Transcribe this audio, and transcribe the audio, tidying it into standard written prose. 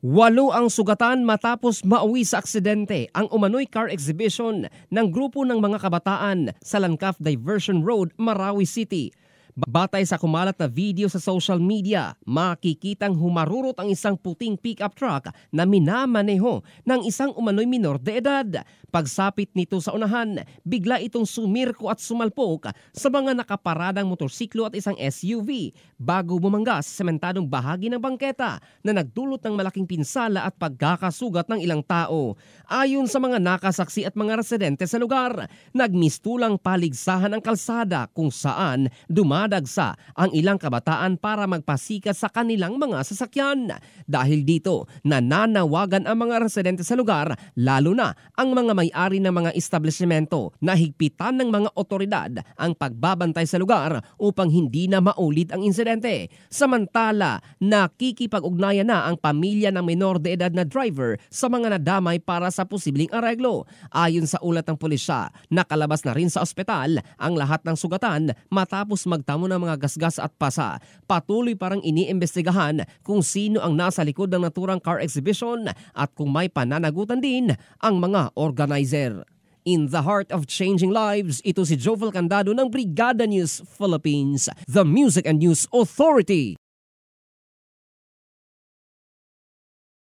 Walo ang sugatan matapos mauwi sa aksidente ang umano'y car exhibition ng grupo ng mga kabataan sa Langkaw Diversion Road, Marawi City. Batay sa kumalat na video sa social media, makikitang humarurot ang isang puting pickup truck na minamaneho ng isang umano'y minor de edad. Pagsapit nito sa unahan, bigla itong sumirko at sumalpok sa mga nakaparadang motorsiklo at isang SUV bago bumangga sa sementadong bahagi ng bangketa na nagdulot ng malaking pinsala at pagkakasugat ng ilang tao. Ayon sa mga nakasaksi at mga residente sa lugar, nagmistulang paligsahan ang kalsada kung saan dumadagsa ang ilang kabataan para magpasikat sa kanilang mga sasakyan. Dahil dito, nananawagan ang mga residente sa lugar, lalo na ang mga may-ari ng mga establishmento, na higpitan ng mga otoridad ang pagbabantay sa lugar upang hindi na maulit ang insidente. Samantala, nakikipag-ugnayan na ang pamilya ng minor de edad na driver sa mga nadamay para sa posibleng areglo. Ayon sa ulat ng pulisya, nakalabas na rin sa ospital ang lahat ng sugatan matapos magtamo ng mga gasgas at pasa. Patuloy parang iniimbestigahan kung sino ang nasa likod ng naturang car exhibition at kung may pananagutan din ang mga organizer. In the heart of changing lives, ito si Jovel Candado ng Brigada News Philippines, the Music and News Authority.